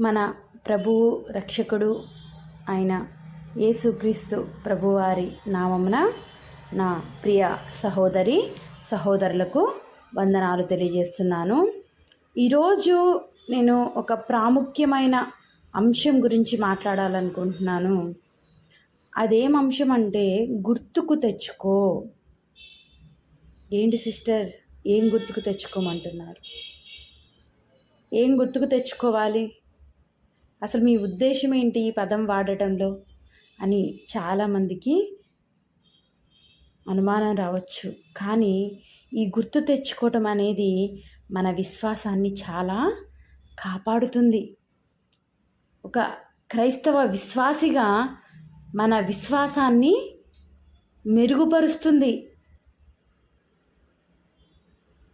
మన ప్రభువు రక్షకుడు అయిన యేసుక్రీస్తు ప్రభువారి నామమున నా ప్రియ సహోదరి సహోదరులకు వందనాలు తెలియజేస్తున్నాను. ఈరోజు నేను ఒక ప్రాముఖ్యమైన అంశం గురించి మాట్లాడాలనుకుంటున్నాను. అదేం అంశం అంటే గుర్తుకు తెచ్చుకో. ఏంటి సిస్టర్, ఏం గుర్తుకు తెచ్చుకోమంటున్నారు? ఏం గుర్తుకు తెచ్చుకోవాలి? అసలు మీ ఉద్దేశం ఏంటి ఈ పదం వాడటంలో అని చాలామందికి అనుమానం రావచ్చు. కానీ ఈ గుర్తు తెచ్చుకోవటం అనేది మన విశ్వాసాన్ని చాలా కాపాడుతుంది. ఒక క్రైస్తవ విశ్వాసిగా మన విశ్వాసాన్ని మెరుగుపరుస్తుంది.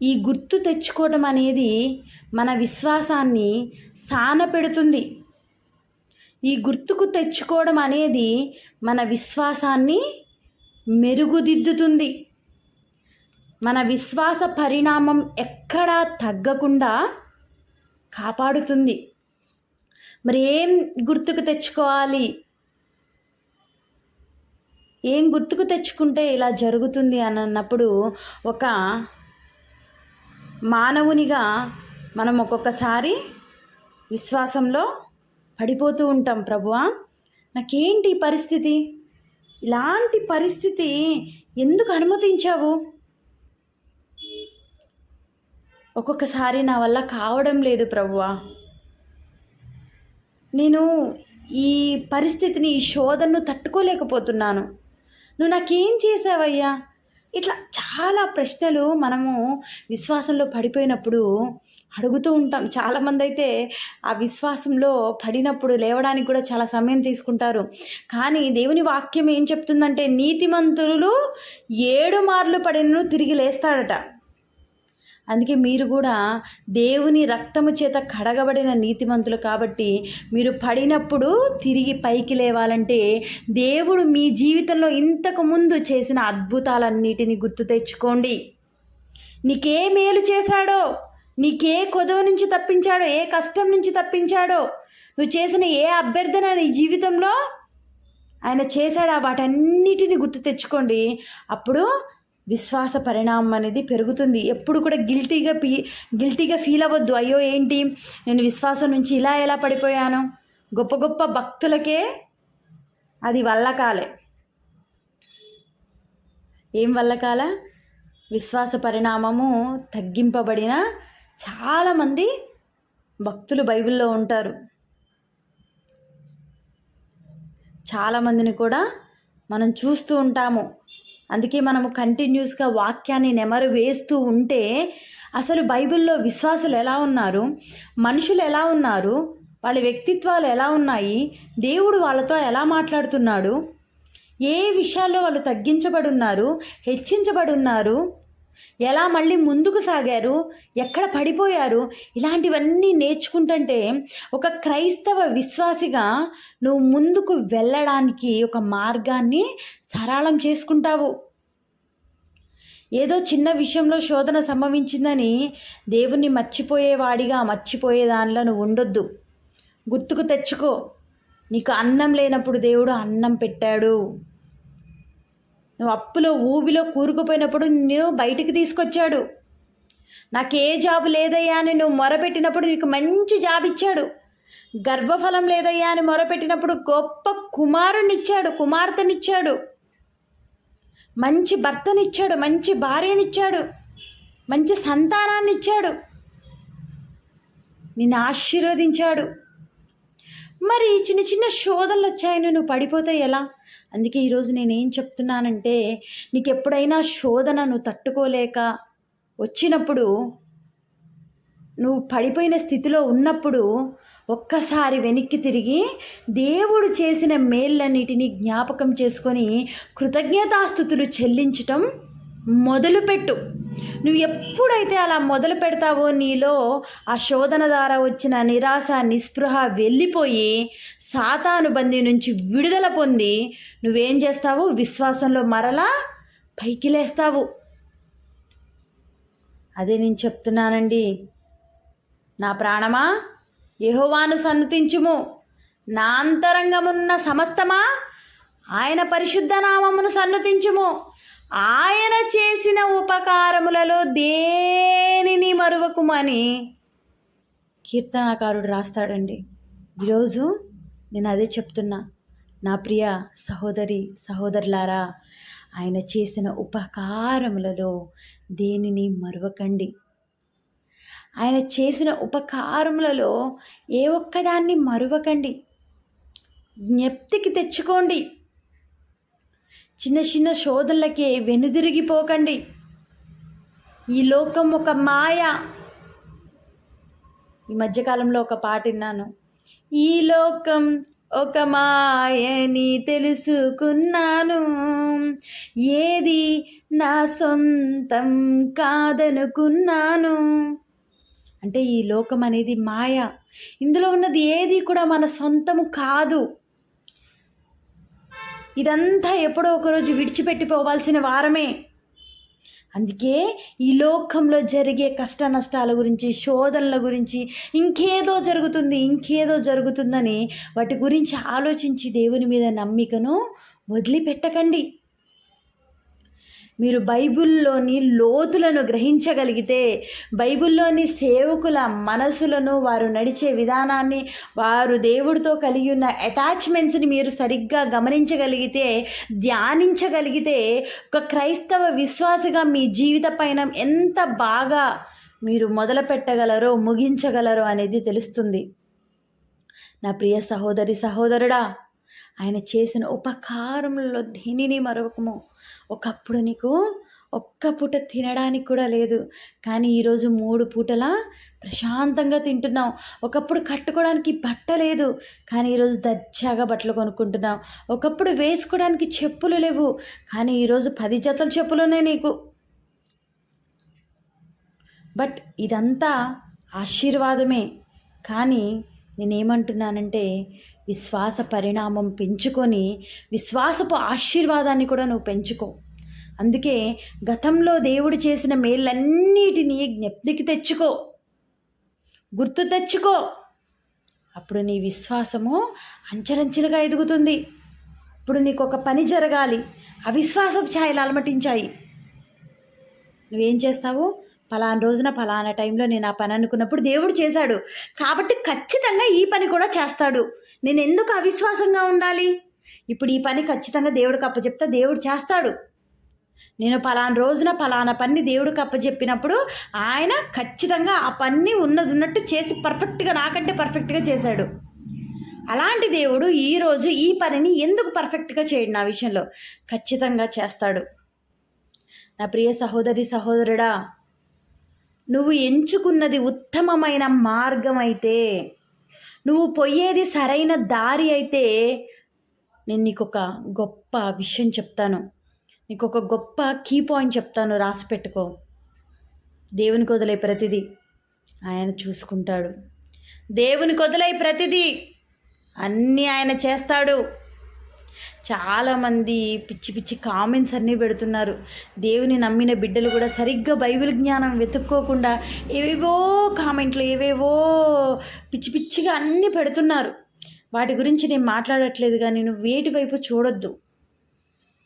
ఈ గుర్తు తెచ్చుకోవడం అనేది మన విశ్వాసాన్ని సానపెడుతుంది. ఈ గుర్తుకు తెచ్చుకోవడం అనేది మన విశ్వాసాన్ని మెరుగుదిద్దుతుంది. మన విశ్వాస పరిణామం ఎక్కడా తగ్గకుండా కాపాడుతుంది. మరి ఏం గుర్తుకు తెచ్చుకోవాలి? ఏం గుర్తుకు తెచ్చుకుంటే ఇలా జరుగుతుంది అని అన్నప్పుడు, ఒక మానవునిగా మనం ఒక్కొక్కసారి విశ్వాసంలో పడిపోతూ ఉంటాం. ప్రభువా, నాకేంటి పరిస్థితి? ఇలాంటి పరిస్థితి ఎందుకు అనుమతించావు? ఒక్కొక్కసారి నా వల్ల కావడం లేదు ప్రభువా, నేను ఈ పరిస్థితిని, ఈ శోధనను తట్టుకోలేకపోతున్నాను, నువ్వు నాకేం చేసావయ్యా? ఇట్లా చాలా ప్రశ్నలు మనము విశ్వాసంలో పడిపోయినప్పుడు అడుగుతూ ఉంటాం. చాలామంది అయితే ఆ విశ్వాసంలో పడినప్పుడు లేవడానికి కూడా చాలా సమయం తీసుకుంటారు. కానీ దేవుని వాక్యం ఏం చెప్తుందంటే, నీతిమంతులు 7 మార్లు పడినను తిరిగి లేస్తాడట. అందుకే మీరు కూడా దేవుని రక్తము చేత కడగబడిన నీతిమంతులు కాబట్టి, మీరు పడినప్పుడు తిరిగి పైకి లేవాలంటే దేవుడు మీ జీవితంలో ఇంతకు ముందు చేసిన అద్భుతాలన్నిటినీ గుర్తు తెచ్చుకోండి. నీకే మేలు చేశాడో, నీకే కొదవ నుంచి తప్పించాడో, ఏ కష్టం నుంచి తప్పించాడో, నువ్వు చేసిన ఏ అభ్యర్థన నీ జీవితంలో ఆయన చేశాడో వాటన్నిటిని గుర్తు తెచ్చుకోండి. అప్పుడు విశ్వాస పరిణామం అనేది పెరుగుతుంది. ఎప్పుడు కూడా గిల్టీగా ఫీల్ అవ్వద్దు. అయ్యో ఏంటి, నేను విశ్వాసం నుంచి ఎలా పడిపోయాను. గొప్ప గొప్ప భక్తులకే అది వల్లకాలే. ఏం వల్లకాల? విశ్వాస పరిణామము తగ్గింపబడిన చాలామంది భక్తులు బైబిల్లో ఉంటారు. చాలామందిని కూడా మనం చూస్తూ ఉంటాము. అందుకే మనము కంటిన్యూస్గా వాక్యాన్ని నెమరు వేస్తూ ఉంటే అసలు బైబిల్లో విశ్వాసులు ఎలా ఉన్నారు, మనుషులు ఎలా ఉన్నారు, వాళ్ళ వ్యక్తిత్వాలు ఎలా ఉన్నాయి, దేవుడు వాళ్ళతో ఎలా మాట్లాడుతున్నాడు, ఏ విషయాల్లో వాళ్ళు తగ్గించబడి ఉన్నారు, హెచ్చించబడి ఉన్నారు, ఎలా మళ్ళీ ముందుకు సాగారు, ఎక్కడ పడిపోయారు, ఇలాంటివన్నీ నేర్చుకుంటుంటే ఒక క్రైస్తవ విశ్వాసిగా నువ్వు ముందుకు వెళ్ళడానికి ఒక మార్గాన్ని సరళం చేసుకుంటావు. ఏదో చిన్న విషయంలో శోధన సంభవించిందని దేవుణ్ణి మర్చిపోయే దానిలో నువ్వు ఉండొద్దు. గుర్తుకు తెచ్చుకో, నీకు అన్నం లేనప్పుడు దేవుడు అన్నం పెట్టాడు. నువ్వు అప్పులో ఊబిలో కూరుకుపోయినప్పుడు నువ్వు బయటికి తీసుకొచ్చాడు. నాకే జాబ్ లేదయ్యా అని నువ్వు మొరపెట్టినప్పుడు నీకు మంచి జాబ్ ఇచ్చాడు. గర్భఫలం లేదయ్యా అని మొరపెట్టినప్పుడు గొప్ప కుమారునిచ్చాడు, కుమార్తెనిచ్చాడు. మంచి భర్తనిచ్చాడు, మంచి భార్యనిచ్చాడు, మంచి సంతానాన్ని ఇచ్చాడు, నిన్ను ఆశీర్వదించాడు. మరి చిన్న చిన్న శోధనలు వచ్చాయని నువ్వు పడిపోతే ఎలా? అందుకే ఈరోజు నేనేం చెప్తున్నానంటే, నీకు ఎప్పుడైనా శోధన నువ్వు తట్టుకోలేక వచ్చినప్పుడు, నువ్వు పడిపోయిన స్థితిలో ఉన్నప్పుడు ఒక్కసారి వెనక్కి తిరిగి దేవుడు చేసిన మేళ్ళన్నిటినీ జ్ఞాపకం చేసుకొని కృతజ్ఞతాస్తుతులు చెల్లించటం మొదలుపెట్టు. నువ్వు ఎప్పుడైతే అలా మొదలు పెడతావో నీలో ఆ శోధన ద్వారా వచ్చిన నిరాశ, నిస్పృహ వెళ్ళిపోయి సాతాను బందీ నుంచి విడుదల పొంది నువ్వేం చేస్తావు? విశ్వాసంలో మరలా పైకి లేస్తావు. అదే నేను చెప్తున్నానండి. నా ప్రాణమా యెహోవాను సన్నుతించుము. నా అంతరంగమున్న సమస్తమా ఆయన పరిశుద్ధ నామమును సన్నుతించుము. ఆయన చేసిన ఉపకారములలో దేనిని మరువకుమని కీర్తనాకారుడు రాస్తాడండి. ఈరోజు నేను అదే చెప్తున్నా, నా ప్రియ సహోదరి సహోదరులారా, ఆయన చేసిన ఉపకారములలో దేనిని మరువకండి. ఆయన చేసిన ఉపకారములలో ఏ ఒక్కదాన్ని మరువకండి, జ్ఞప్తికి తెచ్చుకోండి. చిన్న చిన్న శోధనలకే వెనుదిరిగిపోకండి. ఈ లోకం ఒక మాయ. ఈ మధ్యకాలంలో ఒక పాట విన్నాను, ఈ లోకం ఒక మాయని తెలుసుకున్నాను, ఏది నా సొంతం కాదనుకున్నాను. అంటే ఈ లోకం అనేది మాయ. ఇందులో ఉన్నది ఏది కూడా మన సొంతము కాదు. ఇదంతా ఎప్పుడో ఒకరోజు విడిచిపెట్టిపోవాల్సిన వారమే. అందుకే ఈ లోకంలో జరిగే కష్ట నష్టాల గురించి, శోధనల గురించి, ఇంకేదో జరుగుతుందని వాటి గురించి ఆలోచించి దేవుని మీద నమ్మికను వదిలిపెట్టకండి. మీరు బైబిల్లోని లోతులను గ్రహించగలిగితే, బైబిల్లోని సేవకుల మనసులను, వారు నడిచే విధానాన్ని, వారు దేవుడితో కలిగి ఉన్న అటాచ్మెంట్స్ని మీరు సరిగ్గా గమనించగలిగితే, ధ్యానించగలిగితే, ఒక క్రైస్తవ విశ్వాసిగా మీ జీవిత పయనం ఎంత బాగా మీరు మొదలు పెట్టగలరో, ముగించగలరో అనేది తెలుస్తుంది. నా ప్రియ సహోదరి సహోదరుడా, ఆయన చేసిన ఉపకారములలో దేనిని మరొకము. ఒకప్పుడు నీకు ఒక్క పూట తినడానికి కూడా లేదు, కానీ ఈరోజు 3 పూటలా ప్రశాంతంగా తింటున్నావు. ఒకప్పుడు కట్టుకోవడానికి బట్ట లేదు, కానీ ఈరోజు దర్జాగా బట్టలు కొనుక్కుంటున్నావు. ఒకప్పుడు వేసుకోవడానికి చెప్పులు లేవు, కానీ ఈరోజు 10 జతల చెప్పులు ఉన్నాయి నీకు. బట్ ఇదంతా ఆశీర్వాదమే. కానీ నేనేమంటున్నానంటే, విశ్వాస పరిణామం పెంచుకొని విశ్వాసపు ఆశీర్వాదాన్ని కూడా నువ్వు పెంచుకో. అందుకే గతంలో దేవుడు చేసిన మేళ్ళన్నిటినీ జ్ఞప్తికి తెచ్చుకో, గుర్తు తెచ్చుకో. అప్పుడు నీ విశ్వాసము అంచెలంచెలుగా ఎదుగుతుంది. ఇప్పుడు నీకు ఒక పని జరగాలి, అవిశ్వాసపు ఛాయలు అలమటించాయి. నువ్వేం చేస్తావు? ఫలానా రోజున ఫలానా టైంలో నేను ఆ పని అనుకున్నప్పుడు దేవుడు చేశాడు కాబట్టి ఖచ్చితంగా ఈ పని కూడా చేస్తాడు. నేను ఎందుకు అవిశ్వాసంగా ఉండాలి? ఇప్పుడు ఈ పని ఖచ్చితంగా దేవుడికి అప్పచెప్తా, దేవుడు చేస్తాడు. నేను ఫలానా రోజున ఫలానా పని దేవుడికి అప్పచెప్పినప్పుడు ఆయన ఖచ్చితంగా ఆ పని ఉన్నట్టు చేసి పర్ఫెక్ట్గా, నాకంటే పర్ఫెక్ట్గా చేశాడు. అలాంటి దేవుడు ఈరోజు ఈ పనిని ఎందుకు పర్ఫెక్ట్గా చేయడు? నా విషయంలో ఖచ్చితంగా చేస్తాడు. నా ప్రియ సహోదరి సహోదరుడా, నువ్వు ఎంచుకున్నది ఉత్తమమైన మార్గం అయితే, నువ్వు పోయేది సరైన దారి అయితే, నేను నీకు ఒక గొప్ప విషయం చెప్తాను, నీకు ఒక గొప్ప కీ పాయింట్ చెప్తాను, రాసి పెట్టుకో. దేవునికి వదిలే ప్రతిదీ ఆయన చూసుకుంటాడు. దేవునికి వదిలే ప్రతిదీ అన్నీ ఆయన చేస్తాడు. చాలామంది పిచ్చి పిచ్చి కామెంట్స్ అన్నీ పెడుతున్నారు. దేవుని నమ్మిన బిడ్డలు కూడా సరిగ్గా బైబిల్ జ్ఞానం వెతుక్కోకుండా ఏవేవో కామెంట్లు, ఏవేవో పిచ్చి పిచ్చిగా అన్నీ పెడుతున్నారు. వాటి గురించి నేను మాట్లాడట్లేదు, కానీ నువ్వు వేటి వైపు చూడొద్దు.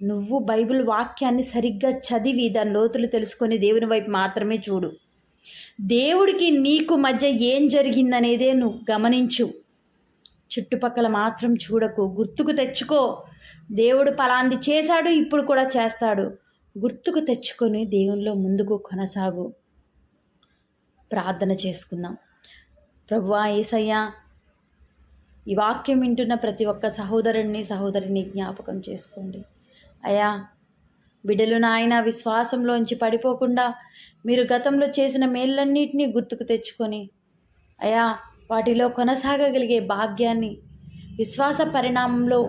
నువ్వు బైబిల్ వాక్యాన్ని సరిగ్గా చదివి దాని లోతులు తెలుసుకొని దేవుని వైపు మాత్రమే చూడు. దేవుడికి నీకు మధ్య ఏం జరిగిందనేదే నువ్వు గమనించు. చుట్టుపక్కల మాత్రం చూడకు. గుర్తుకు తెచ్చుకో, దేవుడు పలాంది చేశాడు, ఇప్పుడు కూడా చేస్తాడు. గుర్తుకు తెచ్చుకొని దేవునిలో ముందుకు కొనసాగు. ప్రార్థన చేసుకుందాం. ప్రభువా యేసయ్యా, ఈ వాక్యం వింటున్న ప్రతి ఒక్క సహోదరిని జ్ఞాపకం చేసుకోండి అయ్యా. బిడ్డలు నాయన విశ్వాసంలోంచి పడిపోకుండా మీరు గతంలో చేసిన మేళ్ళన్నిటినీ గుర్తుకు తెచ్చుకొని అయ్యా వాటిలో కొనసాగగలిగే భాగ్యాన్ని, విశ్వాస పరిణామంలో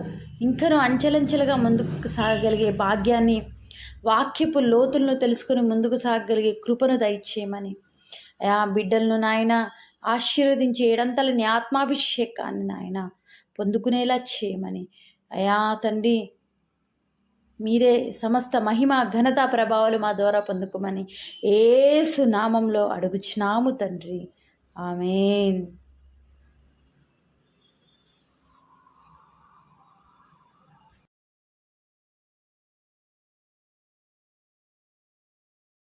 ఇంకనూ అంచెలంచెలుగా ముందుకు సాగగలిగే భాగ్యాన్ని, వాక్యపు లోతులను తెలుసుకుని ముందుకు సాగగలిగే కృపను దయచేయమని అయా బిడ్డలను నాయన ఆశీర్వదించి ఏడంతల నీ ఆత్మాభిషేకాన్ని నాయన పొందుకునేలా చేయమని అయా తండ్రి, మీరే సమస్త మహిమ ఘనత ప్రభావాలు మా ద్వారా పొందుకోమని యేసు నామంలో అడుగుచున్నాము తండ్రి. ఆమేన్.